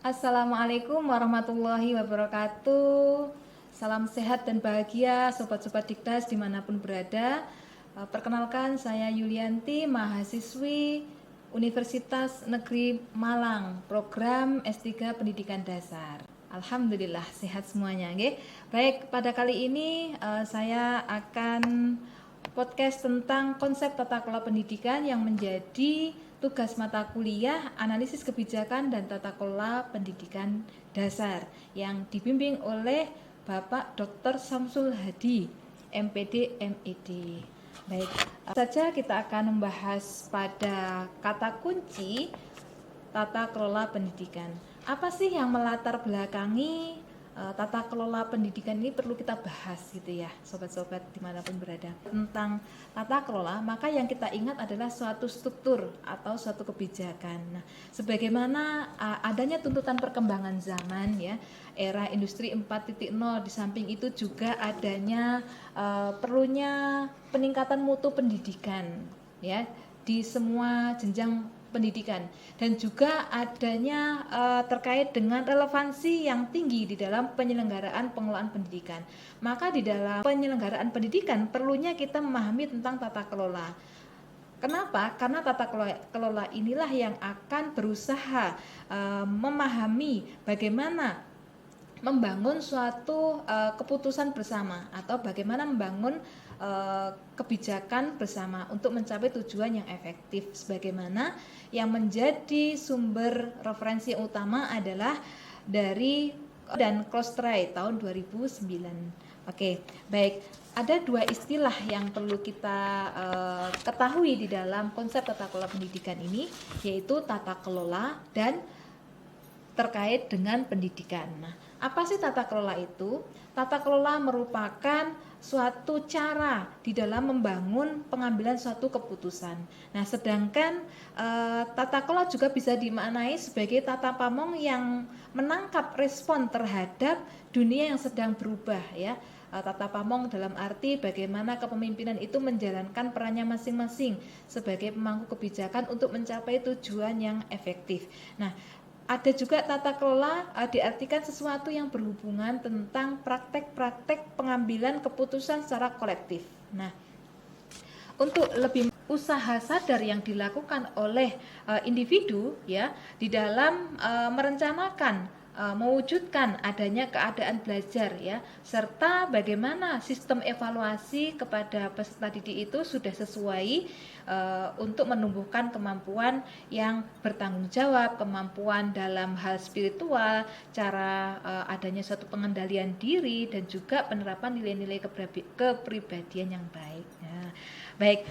Assalamualaikum warahmatullahi wabarakatuh. Salam sehat dan bahagia sobat-sobat Dikdas dimanapun berada. Perkenalkan, saya Yulianti, mahasiswi Universitas Negeri Malang, program S3 Pendidikan Dasar. Alhamdulillah sehat semuanya, nggih. Baik, pada kali ini saya akan podcast tentang konsep tata kelola pendidikan yang menjadi tugas mata kuliah analisis kebijakan dan tata kelola pendidikan dasar yang dibimbing oleh Bapak Dr. Samsul Hadi, MPD MED. Baik, saja kita akan membahas pada kata kunci tata kelola pendidikan. Apa sih yang melatar belakangi tata kelola pendidikan ini perlu kita bahas gitu ya, sobat-sobat dimanapun berada. Tentang tata kelola, maka yang kita ingat adalah suatu struktur atau suatu kebijakan. Nah, sebagaimana adanya tuntutan perkembangan zaman ya, era industri 4.0, di samping itu juga adanya perlunya peningkatan mutu pendidikan ya di semua jenjang pendidikan, dan juga adanya terkait dengan relevansi yang tinggi di dalam penyelenggaraan pengelolaan pendidikan. Maka di dalam penyelenggaraan pendidikan perlunya kita memahami tentang tata kelola. Kenapa? Karena tata kelola inilah yang akan berusaha memahami bagaimana membangun suatu keputusan bersama atau bagaimana membangun kebijakan bersama untuk mencapai tujuan yang efektif, sebagaimana yang menjadi sumber referensi yang utama adalah dari dan Klostray tahun 2009. Oke, baik. Ada dua istilah yang perlu kita ketahui di dalam konsep tata kelola pendidikan ini, yaitu tata kelola dan terkait dengan pendidikan. Nah, apa sih tata kelola itu? Tata kelola merupakan suatu cara di dalam membangun pengambilan suatu keputusan. Nah, sedangkan tata kelola juga bisa dimaknai sebagai tata pamong yang menangkap respon terhadap dunia yang sedang berubah ya. Tata pamong dalam arti bagaimana kepemimpinan itu menjalankan perannya masing-masing sebagai pemangku kebijakan untuk mencapai tujuan yang efektif. Nah, ada juga tata kelola diartikan sesuatu yang berhubungan tentang praktek-praktek pengambilan keputusan secara kolektif. Nah, untuk lebih usaha sadar yang dilakukan oleh individu ya di dalam merencanakan mewujudkan adanya keadaan belajar ya, serta bagaimana sistem evaluasi kepada peserta didik itu sudah sesuai untuk menumbuhkan kemampuan yang bertanggung jawab, kemampuan dalam hal spiritual, cara adanya suatu pengendalian diri, dan juga penerapan nilai-nilai kepribadian yang baik. Nah, baik,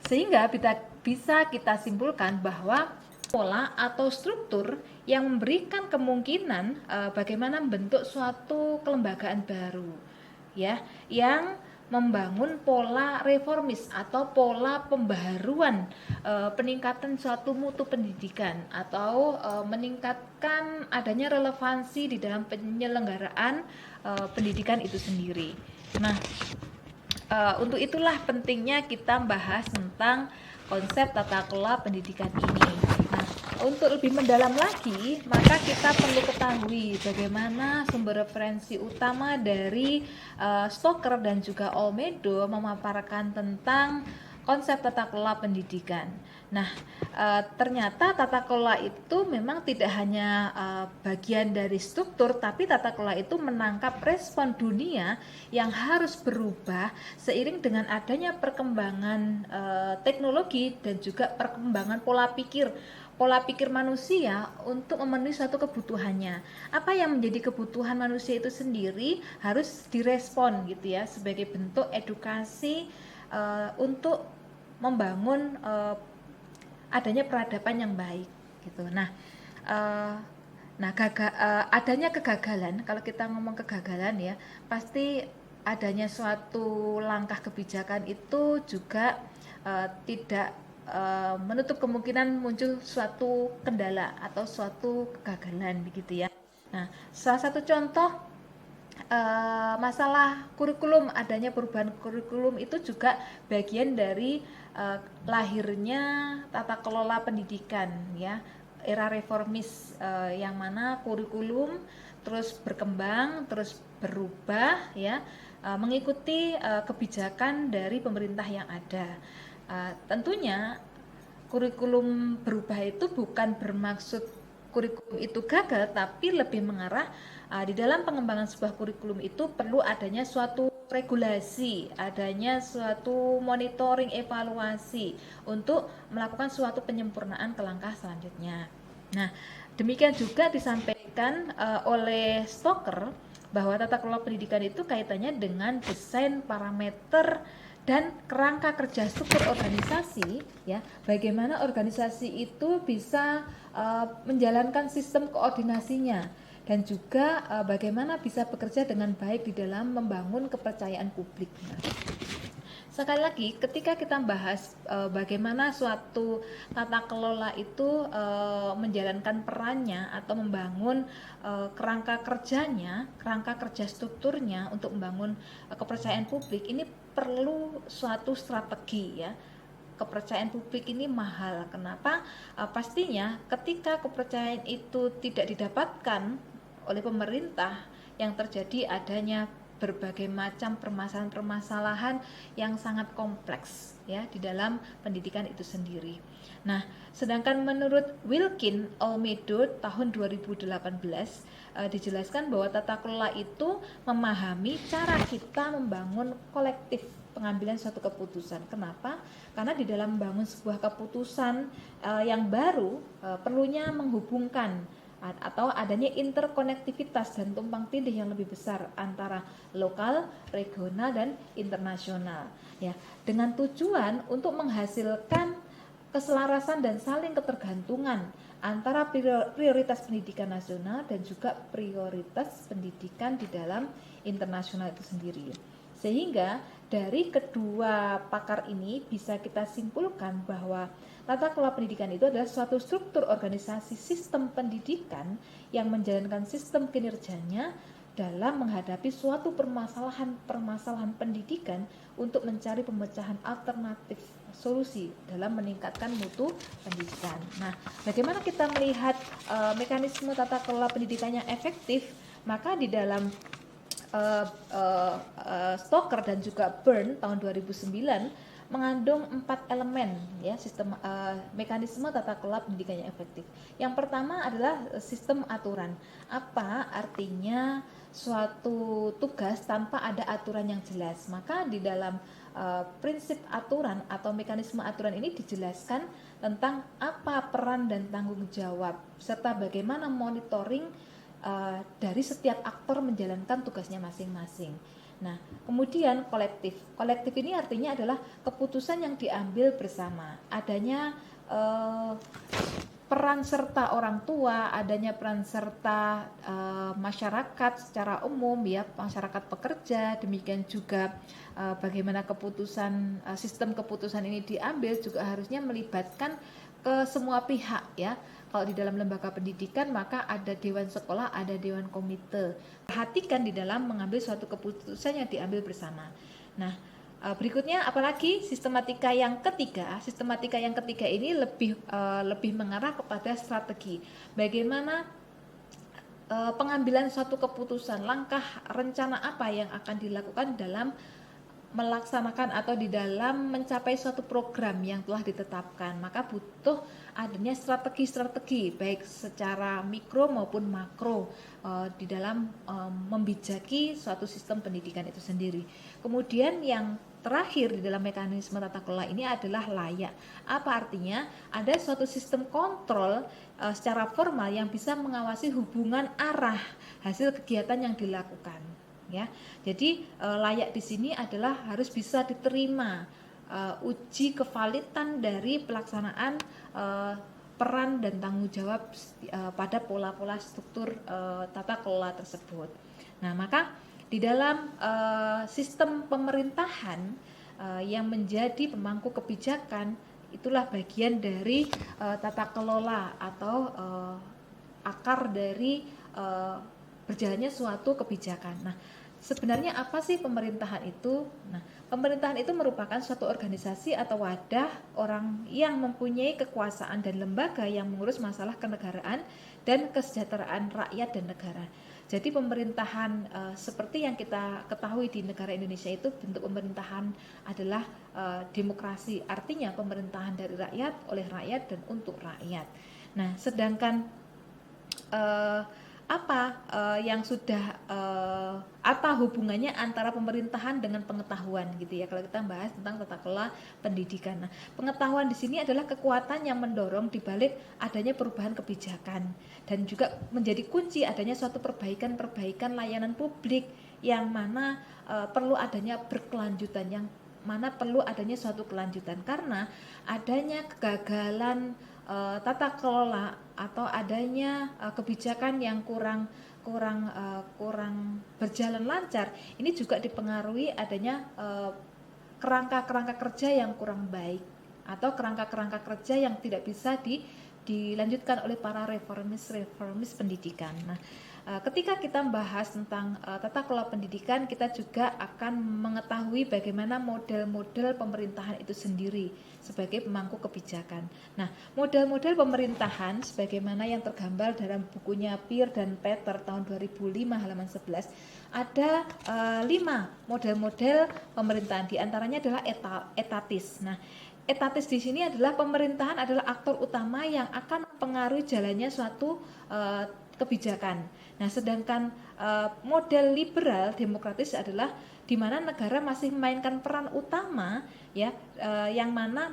sehingga bisa kita simpulkan bahwa pola atau struktur yang memberikan kemungkinan bagaimana membentuk suatu kelembagaan baru ya, yang membangun pola reformis atau pola pembaharuan peningkatan suatu mutu pendidikan atau meningkatkan adanya relevansi di dalam penyelenggaraan pendidikan itu sendiri. Nah, untuk itulah pentingnya kita bahas tentang konsep tata kelola pendidikan ini. Nah, untuk lebih mendalam lagi, maka kita perlu ketahui bagaimana sumber referensi utama dari Stoker dan juga Olmedo memaparkan tentang konsep tata kelola pendidikan. Nah, ternyata tata kelola itu memang tidak hanya bagian dari struktur, tapi tata kelola itu menangkap respon dunia yang harus berubah seiring dengan adanya perkembangan teknologi dan juga perkembangan pola pikir manusia untuk memenuhi suatu kebutuhannya. Apa yang menjadi kebutuhan manusia itu sendiri harus direspon gitu ya, sebagai bentuk edukasi untuk membangun adanya peradaban yang baik gitu. Nah, adanya kegagalan, kalau kita ngomong kegagalan ya, pasti adanya suatu langkah kebijakan itu juga tidak menutup kemungkinan muncul suatu kendala atau suatu kegagalan begitu ya. Nah, salah satu contoh masalah kurikulum, adanya perubahan kurikulum itu juga bagian dari lahirnya tata kelola pendidikan ya, era reformis yang mana kurikulum terus berkembang, terus berubah ya, mengikuti kebijakan dari pemerintah yang ada. Tentunya kurikulum berubah itu bukan bermaksud kurikulum itu gagal, tapi lebih mengarah di dalam pengembangan sebuah kurikulum itu perlu adanya suatu regulasi, adanya suatu monitoring, evaluasi untuk melakukan suatu penyempurnaan ke langkah selanjutnya. Nah, demikian juga disampaikan oleh Stoker bahwa tata kelola pendidikan itu kaitannya dengan desain parameter dan kerangka kerja struktur organisasi, ya, bagaimana organisasi itu bisa menjalankan sistem koordinasinya dan juga bagaimana bisa bekerja dengan baik di dalam membangun kepercayaan publik. Sekali lagi, ketika kita bahas bagaimana suatu tata kelola itu menjalankan perannya atau membangun kerangka kerjanya, kerangka kerja strukturnya untuk membangun kepercayaan publik, ini perlu suatu strategi ya. Kepercayaan publik ini mahal. Kenapa? Pastinya ketika kepercayaan itu tidak didapatkan oleh pemerintah, yang terjadi adanya berbagai macam permasalahan-permasalahan yang sangat kompleks ya di dalam pendidikan itu sendiri. Nah, sedangkan menurut Wilkin Olmedo tahun 2018 dijelaskan bahwa tata kelola itu memahami cara kita membangun kolektif pengambilan suatu keputusan. Kenapa? Karena di dalam membangun sebuah keputusan yang baru perlunya menghubungkan atau adanya interkonektivitas dan tumpang tindih yang lebih besar antara lokal, regional, dan internasional ya, dengan tujuan untuk menghasilkan keselarasan dan saling ketergantungan antara prioritas pendidikan nasional dan juga prioritas pendidikan di dalam internasional itu sendiri. Sehingga dari kedua pakar ini bisa kita simpulkan bahwa tata kelola pendidikan itu adalah suatu struktur organisasi sistem pendidikan yang menjalankan sistem kinerjanya dalam menghadapi suatu permasalahan pendidikan untuk mencari pemecahan alternatif solusi dalam meningkatkan mutu pendidikan. Nah, bagaimana kita melihat mekanisme tata kelola pendidikan yang efektif? Maka di dalam Stoker dan juga Byrne tahun 2009 mengandung 4 elemen ya sistem mekanisme tata kelola pendidikan yang efektif. Yang pertama adalah sistem aturan. Apa artinya suatu tugas tanpa ada aturan yang jelas? Maka di dalam prinsip aturan atau mekanisme aturan ini dijelaskan tentang apa peran dan tanggung jawab serta bagaimana monitoring dari setiap aktor menjalankan tugasnya masing-masing. Nah, kemudian kolektif. Kolektif ini artinya adalah keputusan yang diambil bersama. Adanya peran serta orang tua, adanya peran serta masyarakat secara umum ya, masyarakat pekerja, demikian juga bagaimana keputusan sistem keputusan ini diambil juga harusnya melibatkan ke semua pihak ya. Kalau di dalam lembaga pendidikan maka ada dewan sekolah, ada dewan komite. Perhatikan di dalam mengambil suatu keputusan yang diambil bersama. Nah, berikutnya apalagi sistematika yang ketiga. Sistematika yang ketiga ini lebih mengarah kepada strategi. Bagaimana pengambilan suatu keputusan, langkah rencana apa yang akan dilakukan dalam melaksanakan atau di dalam mencapai suatu program yang telah ditetapkan. Maka butuh adanya strategi-strategi baik secara mikro maupun makro di dalam membijaki suatu sistem pendidikan itu sendiri. Kemudian yang terakhir di dalam mekanisme tata kelola ini adalah layak. Apa artinya? Ada suatu sistem kontrol secara formal yang bisa mengawasi hubungan arah hasil kegiatan yang dilakukan. Ya, jadi layak di sini adalah harus bisa diterima uji kevalitan dari pelaksanaan peran dan tanggung jawab pada pola-pola struktur tata kelola tersebut. Nah, maka di dalam sistem pemerintahan yang menjadi pemangku kebijakan itulah bagian dari tata kelola atau akar dari berjalannya suatu kebijakan. Nah, sebenarnya apa sih pemerintahan itu? Nah, pemerintahan itu merupakan suatu organisasi atau wadah orang yang mempunyai kekuasaan dan lembaga yang mengurus masalah kenegaraan dan kesejahteraan rakyat dan negara. Jadi pemerintahan seperti yang kita ketahui di negara Indonesia itu, bentuk pemerintahan adalah demokrasi, artinya pemerintahan dari rakyat, oleh rakyat, dan untuk rakyat. Nah, sedangkan apa hubungannya antara pemerintahan dengan pengetahuan gitu ya, kalau kita bahas tentang tata kelola pendidikan. Nah, pengetahuan di sini adalah kekuatan yang mendorong dibalik adanya perubahan kebijakan dan juga menjadi kunci adanya suatu perbaikan layanan publik yang mana perlu adanya berkelanjutan, yang mana perlu adanya suatu kelanjutan karena adanya kegagalan tata kelola atau adanya kebijakan yang kurang berjalan lancar. Ini juga dipengaruhi adanya kerangka-kerangka kerja yang kurang baik atau kerangka-kerangka kerja yang tidak bisa dilanjutkan oleh para reformis pendidikan. Nah, ketika kita membahas tentang tata kelola pendidikan, kita juga akan mengetahui bagaimana model-model pemerintahan itu sendiri sebagai pemangku kebijakan. Nah, model-model pemerintahan sebagaimana yang tergambar dalam bukunya Peer dan Peter tahun 2005 halaman 11, ada 5 model-model pemerintahan. Di antaranya adalah etatis. Nah, etatis di sini adalah pemerintahan adalah aktor utama yang akan mempengaruhi jalannya suatu kebijakan. Nah, sedangkan model liberal demokratis adalah di mana negara masih memainkan peran utama ya, yang mana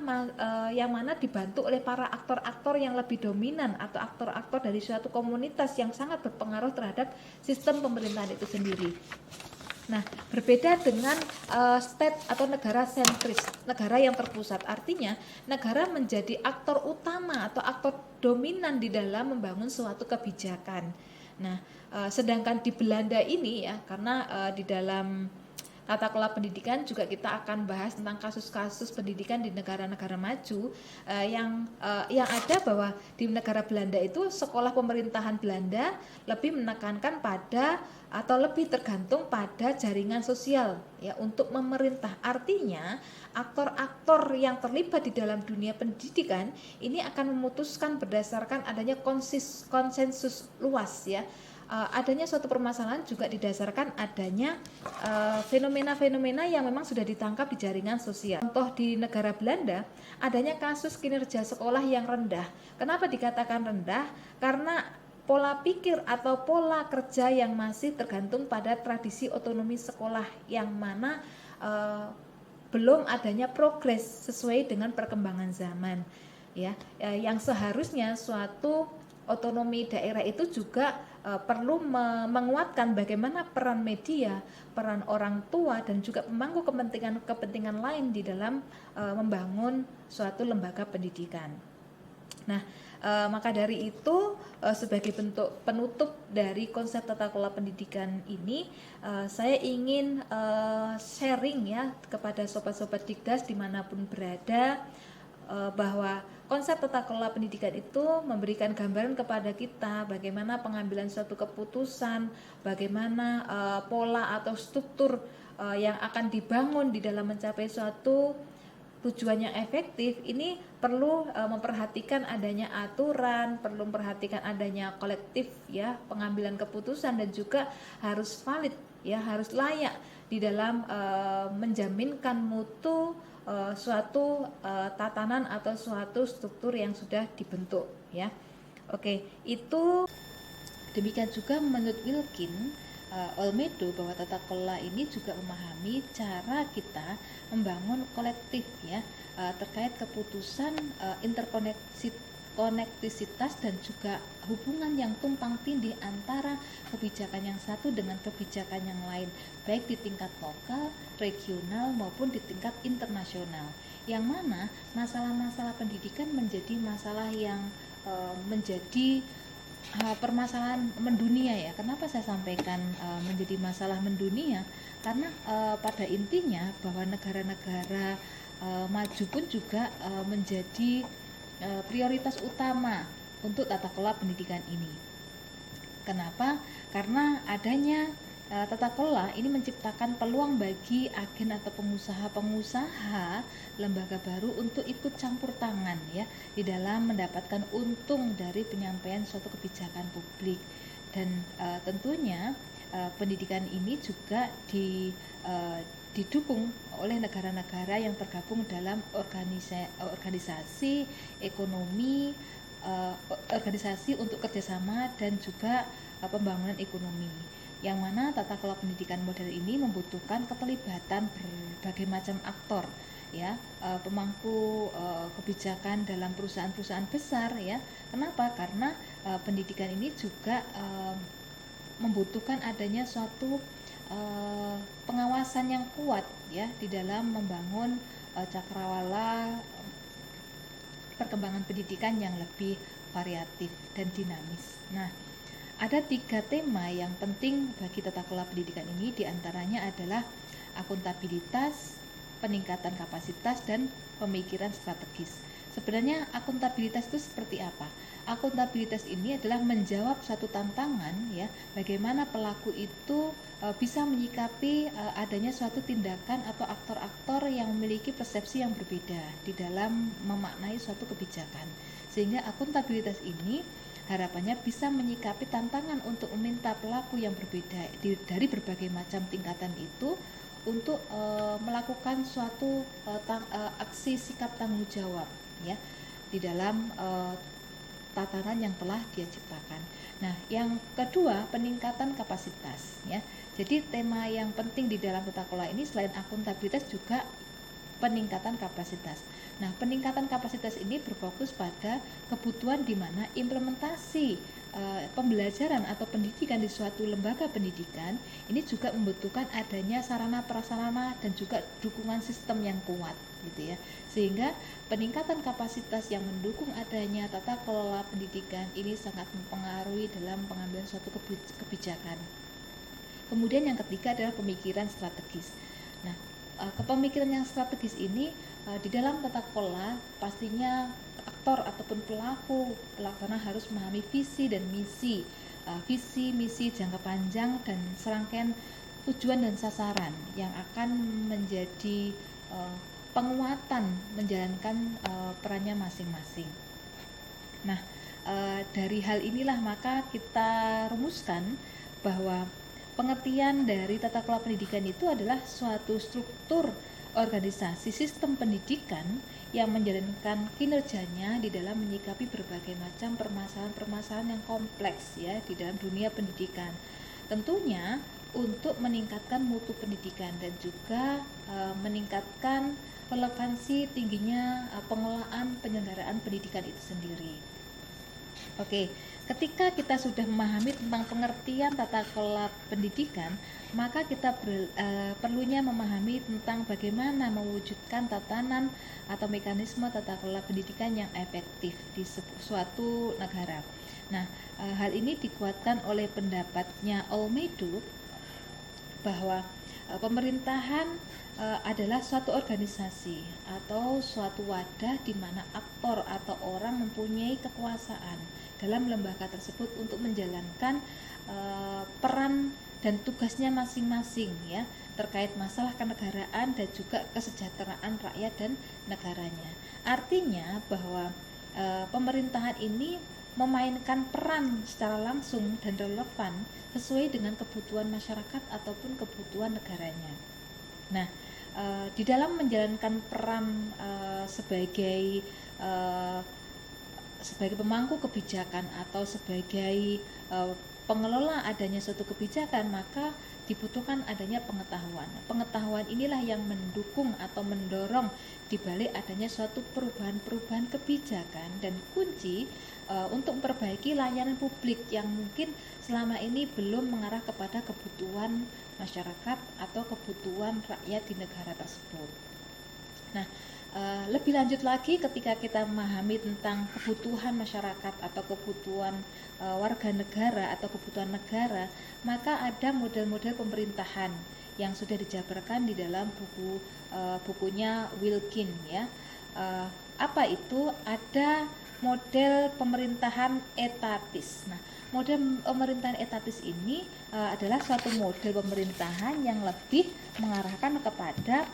dibantu oleh para aktor-aktor yang lebih dominan atau aktor-aktor dari suatu komunitas yang sangat berpengaruh terhadap sistem pemerintahan itu sendiri. Nah, berbeda dengan state atau negara sentris, negara yang terpusat, artinya negara menjadi aktor utama atau aktor dominan di dalam membangun suatu kebijakan. Nah, sedangkan di Belanda ini ya, karena di dalam tata kelola pendidikan juga kita akan bahas tentang kasus-kasus pendidikan di negara-negara maju, yang ada bahwa di negara Belanda itu sekolah pemerintahan Belanda lebih menekankan pada atau lebih tergantung pada jaringan sosial ya untuk memerintah. Artinya aktor-aktor yang terlibat di dalam dunia pendidikan ini akan memutuskan berdasarkan adanya konsensus luas ya. Adanya suatu permasalahan juga didasarkan adanya fenomena-fenomena yang memang sudah ditangkap di jaringan sosial. Contoh di negara Belanda, adanya kasus kinerja sekolah yang rendah. Kenapa dikatakan rendah? Karena pola pikir atau pola kerja yang masih tergantung pada tradisi otonomi sekolah yang mana belum adanya progres sesuai dengan perkembangan zaman ya, yang seharusnya suatu otonomi daerah itu juga perlu menguatkan bagaimana peran media, peran orang tua dan juga pemangku kepentingan lain di dalam membangun suatu lembaga pendidikan. Nah, maka dari itu sebagai bentuk penutup dari konsep tata kelola pendidikan ini, saya ingin sharing ya kepada sobat-sobat Dikdas dimanapun berada, bahwa konsep tata kelola pendidikan itu memberikan gambaran kepada kita bagaimana pengambilan suatu keputusan, bagaimana pola atau struktur yang akan dibangun di dalam mencapai suatu tujuan yang efektif. Ini perlu memperhatikan adanya aturan, perlu memperhatikan adanya kolektif ya pengambilan keputusan, dan juga harus valid ya, harus layak di dalam menjaminkan mutu suatu tatanan atau suatu struktur yang sudah dibentuk ya. Oke, itu demikian juga menurut Wilkin Olmedo, bahwa tata kelola ini juga memahami cara kita membangun kolektif ya, terkait keputusan, interkonektisitas dan juga hubungan yang tumpang tindih antara kebijakan yang satu dengan kebijakan yang lain, baik di tingkat lokal, regional maupun di tingkat internasional, yang mana masalah-masalah pendidikan menjadi masalah yang menjadi permasalahan mendunia ya. Kenapa saya sampaikan menjadi masalah mendunia? Karena pada intinya bahwa negara-negara maju pun juga menjadi prioritas utama untuk tata kelola pendidikan ini. Kenapa? Karena adanya tata kelola ini menciptakan peluang bagi agen atau pengusaha-pengusaha lembaga baru untuk ikut campur tangan ya di dalam mendapatkan untung dari penyampaian suatu kebijakan publik. Dan tentunya pendidikan ini juga didukung oleh negara-negara yang tergabung dalam organisasi ekonomi, organisasi untuk kerjasama dan juga pembangunan ekonomi, yang mana tata kelola pendidikan modern ini membutuhkan keterlibatan berbagai macam aktor ya, pemangku kebijakan dalam perusahaan-perusahaan besar ya. Kenapa? Karena pendidikan ini juga membutuhkan adanya suatu pengawasan yang kuat ya di dalam membangun cakrawala perkembangan pendidikan yang lebih variatif dan dinamis. Nah, ada 3 tema yang penting bagi tata kelola pendidikan ini, diantaranya adalah akuntabilitas, peningkatan kapasitas, dan pemikiran strategis. Sebenarnya akuntabilitas itu seperti apa? Akuntabilitas ini adalah menjawab satu tantangan ya, bagaimana pelaku itu bisa menyikapi adanya suatu tindakan atau aktor-aktor yang memiliki persepsi yang berbeda di dalam memaknai suatu kebijakan. Sehingga akuntabilitas ini harapannya bisa menyikapi tantangan untuk meminta pelaku yang berbeda dari berbagai macam tingkatan itu untuk melakukan suatu aksi sikap tanggung jawab ya di dalam tatanan yang telah dia ciptakan. Nah, yang kedua, peningkatan kapasitas ya. Jadi tema yang penting di dalam tata kelola ini selain akuntabilitas juga peningkatan kapasitas. Nah, peningkatan kapasitas ini berfokus pada kebutuhan di mana implementasi pembelajaran atau pendidikan di suatu lembaga pendidikan ini juga membutuhkan adanya sarana prasarana dan juga dukungan sistem yang kuat gitu ya. Sehingga peningkatan kapasitas yang mendukung adanya tata kelola pendidikan ini sangat mempengaruhi dalam pengambilan suatu kebijakan. Kemudian yang ketiga adalah pemikiran strategis. Nah, kepemikiran yang strategis ini di dalam tata kelola pastinya aktor ataupun pelaku pelaksana harus memahami visi dan misi, misi jangka panjang dan serangkaian tujuan dan sasaran yang akan menjadi penguatan menjalankan perannya masing-masing. Nah, dari hal inilah maka kita rumuskan bahwa pengertian dari tata kelola pendidikan itu adalah suatu struktur organisasi sistem pendidikan yang menjalankan kinerjanya di dalam menyikapi berbagai macam permasalahan-permasalahan yang kompleks ya di dalam dunia pendidikan. Tentunya untuk meningkatkan mutu pendidikan dan juga meningkatkan relevansi tingginya pengelolaan penyelenggaraan pendidikan itu sendiri. Oke, ketika kita sudah memahami tentang pengertian tata kelola pendidikan, maka kita perlunya memahami tentang bagaimana mewujudkan tatanan atau mekanisme tata kelola pendidikan yang efektif di suatu negara. Nah, hal ini dikuatkan oleh pendapatnya Olmedo bahwa pemerintahan adalah suatu organisasi atau suatu wadah di mana aktor atau orang mempunyai kekuasaan dalam lembaga tersebut untuk menjalankan peran dan tugasnya masing-masing ya terkait masalah kenegaraan dan juga kesejahteraan rakyat dan negaranya. Artinya bahwa pemerintahan ini memainkan peran secara langsung dan relevan sesuai dengan kebutuhan masyarakat ataupun kebutuhan negaranya. Nah, di dalam menjalankan peran sebagai pemangku kebijakan atau sebagai pengelola adanya suatu kebijakan, maka dibutuhkan adanya pengetahuan. Pengetahuan inilah yang mendukung atau mendorong dibalik adanya suatu perubahan-perubahan kebijakan dan kunci untuk memperbaiki layanan publik yang mungkin selama ini belum mengarah kepada kebutuhan masyarakat atau kebutuhan rakyat di negara tersebut. Nah, lebih lanjut lagi ketika kita memahami tentang kebutuhan masyarakat atau kebutuhan warga negara atau kebutuhan negara, maka ada model-model pemerintahan yang sudah dijabarkan di dalam bukunya Wilkin ya. Apa itu? Ada model pemerintahan etatis. Nah, model pemerintahan etatis ini adalah suatu model pemerintahan yang lebih mengarahkan kepada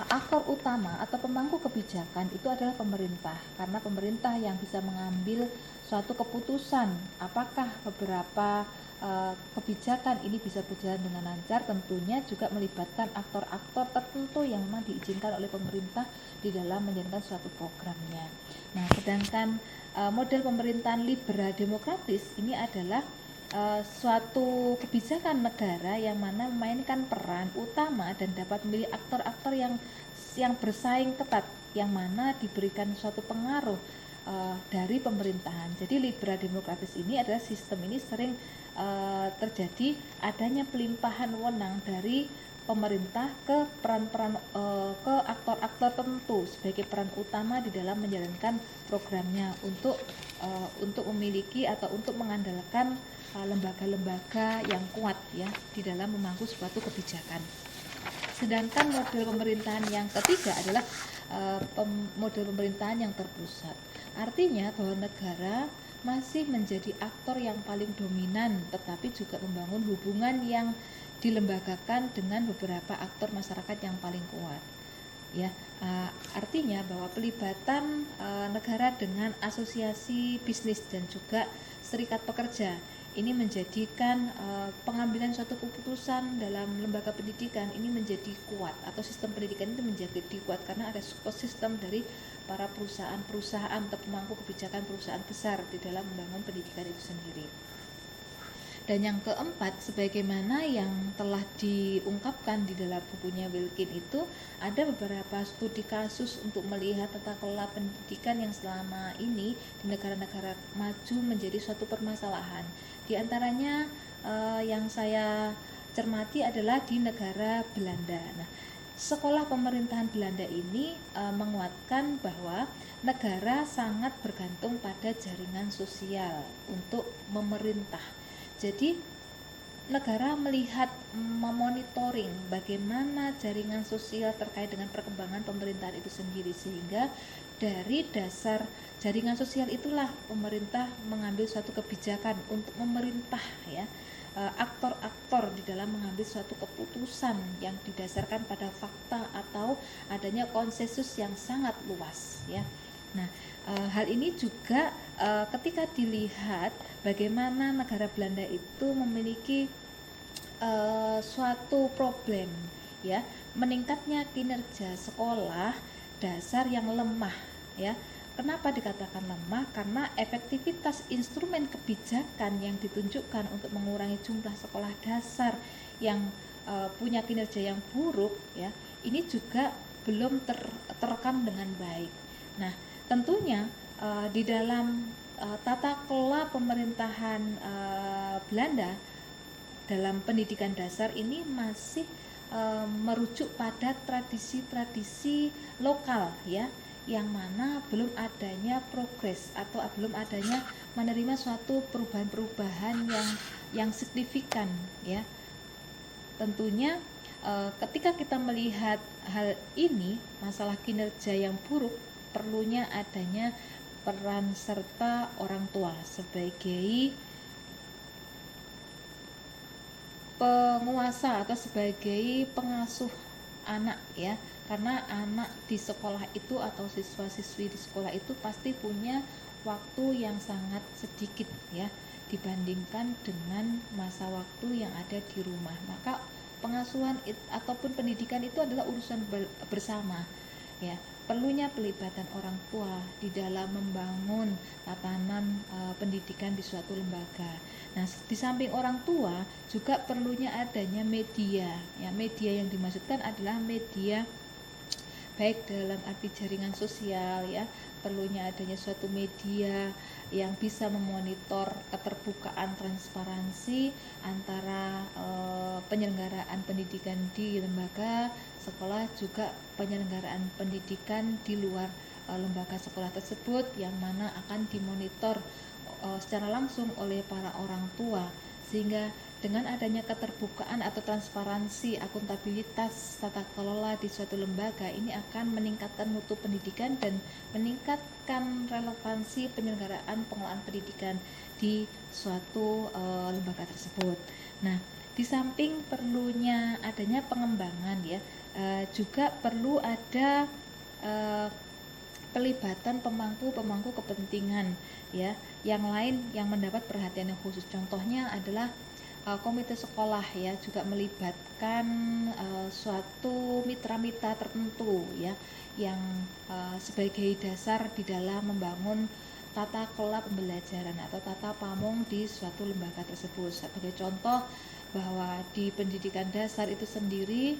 aktor utama atau pemangku kebijakan itu adalah pemerintah, karena pemerintah yang bisa mengambil suatu keputusan apakah beberapa kebijakan ini bisa berjalan dengan lancar. Tentunya juga melibatkan aktor-aktor tertentu yang memang diizinkan oleh pemerintah di dalam menjalankan suatu programnya. Nah, sedangkan model pemerintahan liberal demokratis ini adalah suatu kebijakan negara yang mana memainkan peran utama dan dapat memilih aktor-aktor yang bersaing ketat, yang mana diberikan suatu pengaruh dari pemerintahan. Jadi liberal demokratis ini adalah sistem ini sering terjadi adanya pelimpahan wewenang dari pemerintah ke peran-peran ke aktor-aktor tertentu sebagai peran utama di dalam menjalankan programnya untuk memiliki atau untuk mengandalkan lembaga-lembaga yang kuat ya di dalam memangku suatu kebijakan. Sedangkan model pemerintahan yang ketiga adalah model pemerintahan yang terpusat. Artinya bahwa negara masih menjadi aktor yang paling dominan, tetapi juga membangun hubungan yang dilembagakan dengan beberapa aktor masyarakat yang paling kuat. Ya, artinya bahwa pelibatan negara dengan asosiasi bisnis dan juga serikat pekerja ini menjadikan pengambilan suatu keputusan dalam lembaga pendidikan ini menjadi kuat, atau sistem pendidikan itu menjadi kuat karena ada support system dari para perusahaan-perusahaan atau pemangku kebijakan perusahaan besar di dalam membangun pendidikan itu sendiri. Dan yang keempat, sebagaimana yang telah diungkapkan di dalam bukunya Wilkin itu, ada beberapa studi kasus untuk melihat tata kelola pendidikan yang selama ini di negara-negara maju menjadi suatu permasalahan. Di antaranya yang saya cermati adalah di negara Belanda. Nah, sekolah pemerintahan Belanda ini menguatkan bahwa negara sangat bergantung pada jaringan sosial untuk memerintah. Jadi negara melihat memonitoring bagaimana jaringan sosial terkait dengan perkembangan pemerintahan itu sendiri, sehingga dari dasar jaringan sosial itulah pemerintah mengambil suatu kebijakan untuk memerintah ya, aktor-aktor di dalam mengambil suatu keputusan yang didasarkan pada fakta atau adanya konsensus yang sangat luas ya. Nah, hal ini juga ketika dilihat bagaimana negara Belanda itu memiliki suatu problem ya, meningkatnya kinerja sekolah dasar yang lemah ya. Kenapa dikatakan lemah? Karena efektivitas instrumen kebijakan yang ditunjukkan untuk mengurangi jumlah sekolah dasar yang punya kinerja yang buruk ya, ini juga belum terekam dengan baik. Nah, tentunya di dalam tata kelola pemerintahan Belanda dalam pendidikan dasar ini masih merujuk pada tradisi-tradisi lokal ya, yang mana belum adanya progres atau belum adanya menerima suatu perubahan-perubahan yang signifikan ya. Tentunya ketika kita melihat hal ini, masalah kinerja yang buruk, perlunya adanya peran serta orang tua sebagai penguasa atau sebagai pengasuh anak ya, karena anak di sekolah itu atau siswa-siswi di sekolah itu pasti punya waktu yang sangat sedikit ya dibandingkan dengan masa waktu yang ada di rumah. Maka pengasuhan ataupun pendidikan itu adalah urusan bersama ya. Perlunya pelibatan orang tua di dalam membangun tatanan pendidikan di suatu lembaga. Nah, di samping orang tua juga perlunya adanya media. Ya, media yang dimaksudkan adalah media baik dalam arti jaringan sosial ya, perlunya adanya suatu media yang bisa memonitor keterbukaan transparansi antara penyelenggaraan pendidikan di lembaga sekolah, juga penyelenggaraan pendidikan di luar lembaga sekolah tersebut, yang mana akan dimonitor secara langsung oleh para orang tua, sehingga dengan adanya keterbukaan atau transparansi, akuntabilitas tata kelola di suatu lembaga, ini akan meningkatkan mutu pendidikan dan meningkatkan relevansi penyelenggaraan pengelolaan pendidikan di suatu lembaga tersebut. Nah, di samping perlunya adanya pengembangan ya, juga perlu ada pelibatan pemangku kepentingan ya, yang lain yang mendapat perhatian yang khusus. Contohnya adalah komite sekolah ya, juga melibatkan suatu mitra-mitra tertentu ya, yang sebagai dasar di dalam membangun tata kelola pembelajaran atau tata pamong di suatu lembaga tersebut. Sebagai contoh bahwa di pendidikan dasar itu sendiri,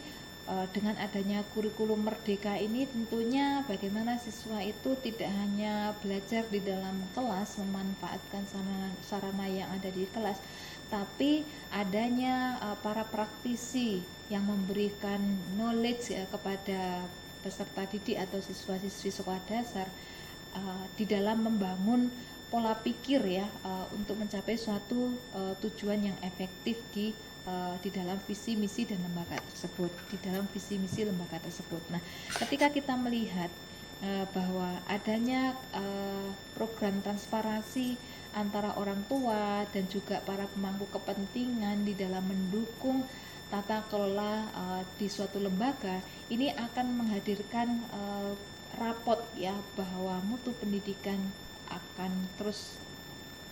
dengan adanya kurikulum merdeka ini, tentunya bagaimana siswa itu tidak hanya belajar di dalam kelas, memanfaatkan sarana yang ada di kelas, tapi adanya para praktisi yang memberikan knowledge ya, kepada peserta didik atau siswa-siswi sekolah dasar di dalam membangun pola pikir ya, untuk mencapai suatu tujuan yang efektif di dalam visi misi dan lembaga tersebut, di dalam visi misi lembaga tersebut. Nah, ketika kita melihat bahwa adanya program transparansi antara orang tua dan juga para pemangku kepentingan di dalam mendukung tata kelola di suatu lembaga, ini akan menghadirkan rapot ya, bahwa mutu pendidikan akan terus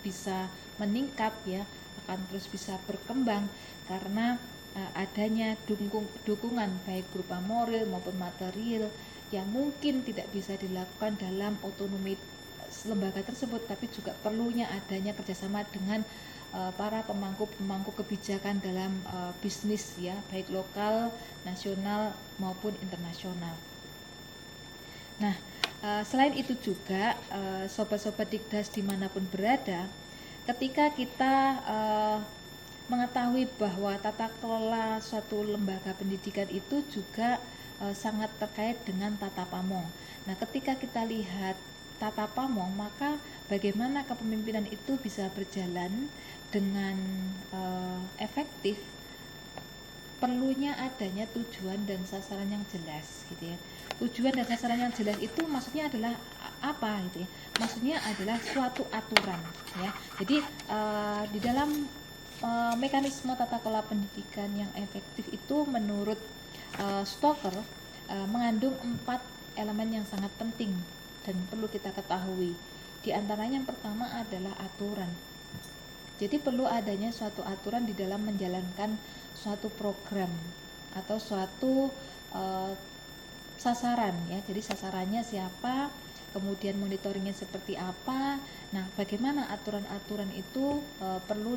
bisa meningkat ya, akan terus bisa berkembang karena adanya dukungan baik berupa moral maupun material yang mungkin tidak bisa dilakukan dalam otonomi lembaga tersebut, tapi juga perlunya adanya kerjasama dengan para pemangku kebijakan dalam bisnis ya, baik lokal, nasional maupun internasional. Nah, selain itu juga sobat-sobat Dikdas dimanapun berada, ketika kita mengetahui bahwa tata kelola suatu lembaga pendidikan itu juga sangat terkait dengan tata pamong. Nah, ketika kita lihat tata pamong, maka bagaimana kepemimpinan itu bisa berjalan dengan efektif, perlunya adanya tujuan dan sasaran yang jelas gitu ya. Tujuan dan sasaran yang jelas itu maksudnya adalah apa gitu ya? Maksudnya adalah suatu aturan ya. Jadi di dalam mekanisme tata kelola pendidikan yang efektif itu menurut Stoker mengandung 4 elemen yang sangat penting dan perlu kita ketahui. Di antaranya yang pertama adalah aturan. Jadi perlu adanya suatu aturan di dalam menjalankan suatu program atau suatu sasaran ya. Jadi sasarannya siapa, kemudian monitoringnya seperti apa. Nah, bagaimana aturan-aturan itu perlu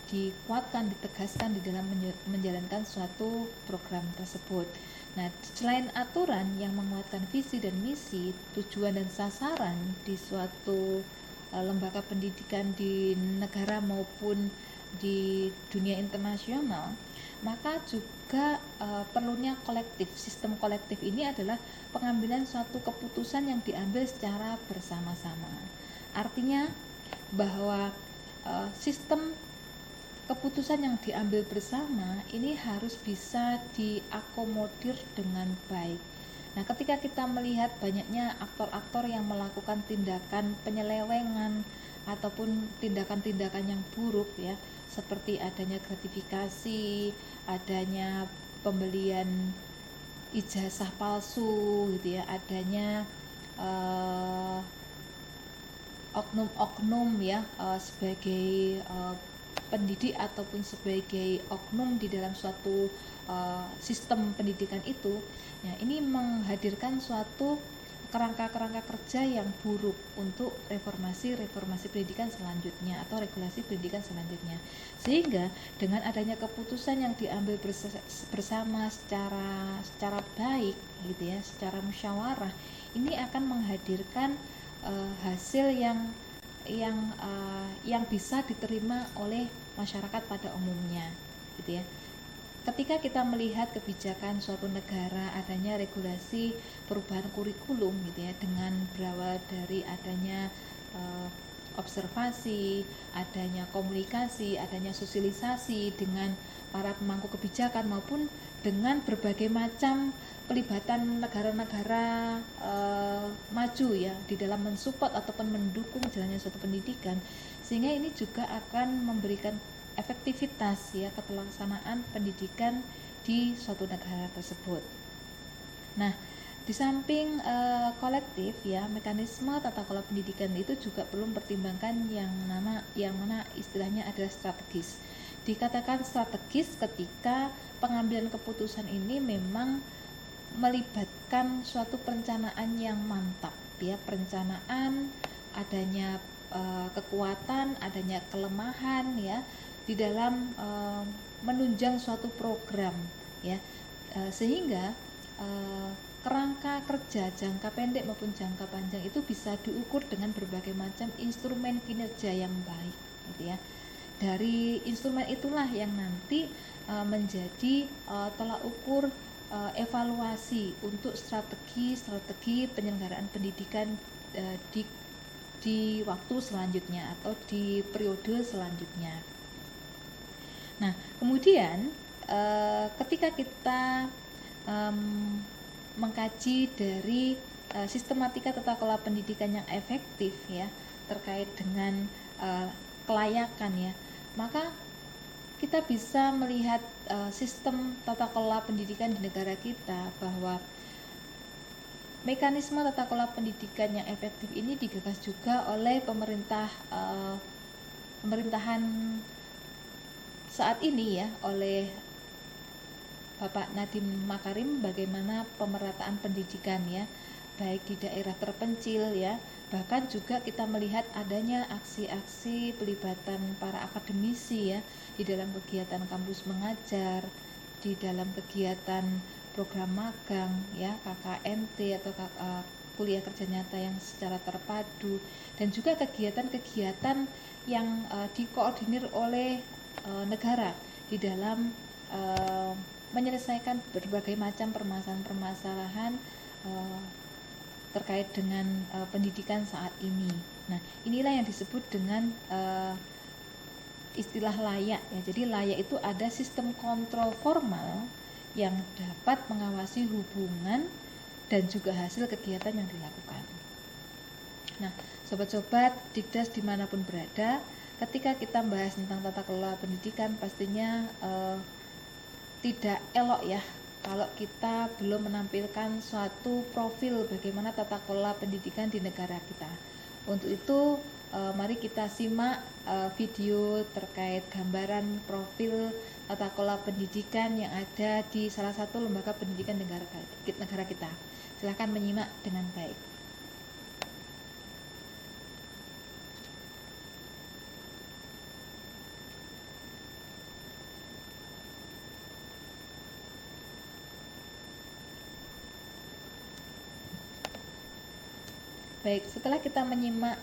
dikuatkan, ditegaskan di dalam menjalankan suatu program tersebut. Nah, selain aturan yang menguatkan visi dan misi, tujuan dan sasaran di suatu lembaga pendidikan di negara maupun di dunia internasional, maka juga perlunya kolektif. Sistem kolektif ini adalah pengambilan suatu keputusan yang diambil secara bersama-sama. Artinya bahwa sistem keputusan yang diambil bersama ini harus bisa diakomodir dengan baik. Nah, ketika kita melihat banyaknya aktor-aktor yang melakukan tindakan penyelewengan ataupun tindakan-tindakan yang buruk ya, seperti adanya gratifikasi, adanya pembelian ijazah palsu gitu ya, adanya oknum-oknum ya, sebagai pendidik ataupun sebagai oknum di dalam suatu sistem pendidikan itu. Nah, ini menghadirkan suatu kerangka-kerangka kerja yang buruk untuk reformasi pendidikan selanjutnya atau regulasi pendidikan selanjutnya. Sehingga dengan adanya keputusan yang diambil bersama secara baik gitu ya, secara musyawarah, ini akan menghadirkan hasil yang bisa diterima oleh masyarakat pada umumnya gitu ya. Ketika kita melihat kebijakan suatu negara, adanya regulasi perubahan kurikulum gitu ya, dengan berawal dari adanya observasi, adanya komunikasi, adanya sosialisasi dengan para pemangku kebijakan maupun dengan berbagai macam pelibatan negara-negara maju ya di dalam mensupport ataupun mendukung jalannya suatu pendidikan, sehingga ini juga akan memberikan efektivitas ya pelaksanaan pendidikan di suatu negara tersebut. Nah, di samping kolektif ya, mekanisme tata kelola pendidikan itu juga perlu mempertimbangkan yang mana istilahnya adalah strategis. Dikatakan strategis ketika pengambilan keputusan ini memang melibatkan suatu perencanaan yang mantap ya, perencanaan, adanya kekuatan, adanya kelemahan ya di dalam menunjang suatu program ya, sehingga kerangka kerja jangka pendek maupun jangka panjang itu bisa diukur dengan berbagai macam instrumen kinerja yang baik gitu ya. Dari instrumen itulah yang nanti menjadi tolak ukur evaluasi untuk strategi penyelenggaraan pendidikan di waktu selanjutnya atau di periode selanjutnya. Nah, kemudian ketika kita mengkaji dari sistematika tata kelola pendidikan yang efektif ya terkait dengan kelayakan ya, maka kita bisa melihat sistem tata kelola pendidikan di negara kita bahwa mekanisme tata kelola pendidikan yang efektif ini digagas juga oleh pemerintahan saat ini ya, oleh Bapak Nadiem Makarim, bagaimana pemerataan pendidikan ya, baik di daerah terpencil ya, bahkan juga kita melihat adanya aksi-aksi pelibatan para akademisi ya di dalam kegiatan kampus mengajar, di dalam kegiatan program magang ya, KKNT atau kuliah kerja nyata yang secara terpadu, dan juga kegiatan-kegiatan yang dikoordinir oleh negara di dalam menyelesaikan berbagai macam permasalahan-permasalahan terkait dengan pendidikan saat ini. Nah, inilah yang disebut dengan istilah layak ya. Jadi layak itu ada sistem kontrol formal yang dapat mengawasi hubungan dan juga hasil kegiatan yang dilakukan. Nah, sobat-sobat Dikdas dimanapun berada, ketika kita membahas tentang tata kelola pendidikan, pastinya tidak elok ya kalau kita belum menampilkan suatu profil bagaimana tata kelola pendidikan di negara kita. Untuk itu mari kita simak video terkait gambaran profil tata kelola pendidikan yang ada di salah satu lembaga pendidikan negara kita. Silakan menyimak dengan baik. Baik, setelah kita menyimak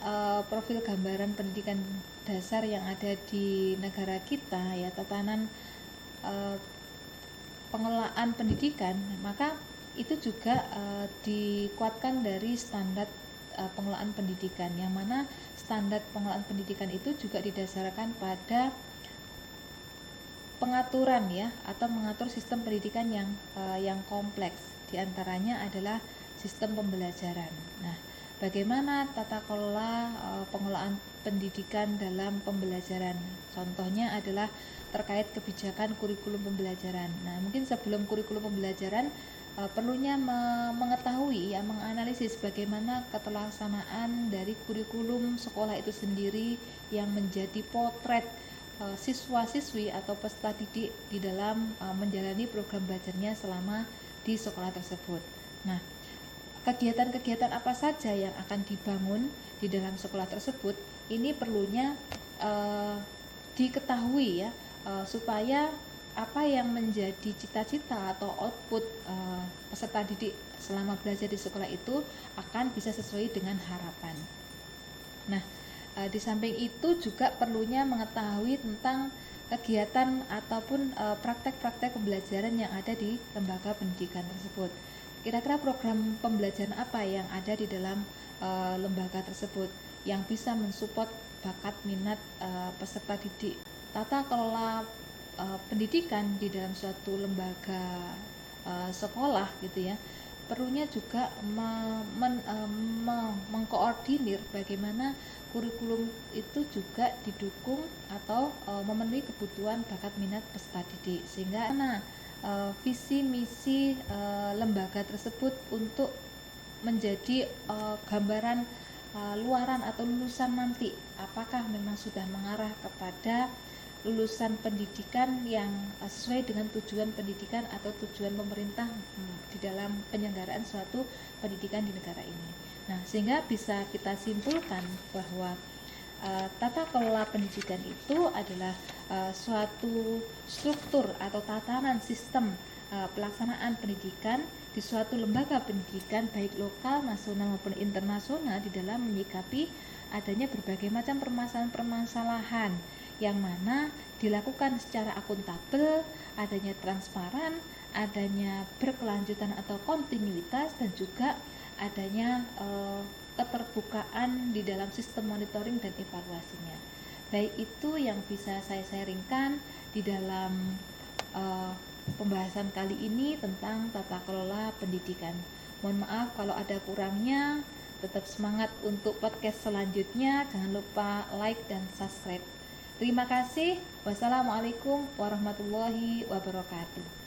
profil gambaran pendidikan dasar yang ada di negara kita ya, tatanan pengelolaan pendidikan, maka itu juga dikuatkan dari standar pengelolaan pendidikan, yang mana standar pengelolaan pendidikan itu juga didasarkan pada pengaturan ya, atau mengatur sistem pendidikan yang kompleks. Di antaranya adalah sistem pembelajaran. Nah, bagaimana tata kelola pengelolaan pendidikan dalam pembelajaran? Contohnya adalah terkait kebijakan kurikulum pembelajaran. Nah, mungkin sebelum kurikulum pembelajaran perlunya mengetahui ya, menganalisis bagaimana keterlaksanaan dari kurikulum sekolah itu sendiri yang menjadi potret siswa-siswi atau peserta didik di dalam menjalani program belajarnya selama di sekolah tersebut. Nah, kegiatan-kegiatan apa saja yang akan dibangun di dalam sekolah tersebut ini perlunya diketahui ya, supaya apa yang menjadi cita-cita atau output peserta didik selama belajar di sekolah itu akan bisa sesuai dengan harapan. Nah, di samping itu juga perlunya mengetahui tentang kegiatan ataupun praktek-praktek pembelajaran yang ada di lembaga pendidikan tersebut. Kira-kira program pembelajaran apa yang ada di dalam lembaga tersebut yang bisa mensupport bakat minat peserta didik. Tata kelola pendidikan di dalam suatu lembaga sekolah gitu ya, perlunya juga mengkoordinir bagaimana kurikulum itu juga didukung atau memenuhi kebutuhan bakat minat peserta didik, sehingga visi misi lembaga tersebut untuk menjadi gambaran luaran atau lulusan nanti, apakah memang sudah mengarah kepada lulusan pendidikan yang sesuai dengan tujuan pendidikan atau tujuan pemerintah di dalam penyelenggaraan suatu pendidikan di negara ini. Nah, sehingga bisa kita simpulkan bahwa tata kelola pendidikan itu adalah suatu struktur atau tatanan sistem pelaksanaan pendidikan di suatu lembaga pendidikan baik lokal, nasional maupun internasional di dalam menyikapi adanya berbagai macam permasalahan yang mana dilakukan secara akuntabel, adanya transparan, adanya berkelanjutan atau kontinuitas, dan juga adanya keterbukaan di dalam sistem monitoring dan evaluasinya. Baik itu yang bisa saya sharingkan di dalam pembahasan kali ini tentang tata kelola pendidikan. Mohon maaf kalau ada kurangnya. Tetap semangat untuk podcast selanjutnya. Jangan lupa like dan subscribe. Terima kasih. Wassalamualaikum warahmatullahi wabarakatuh.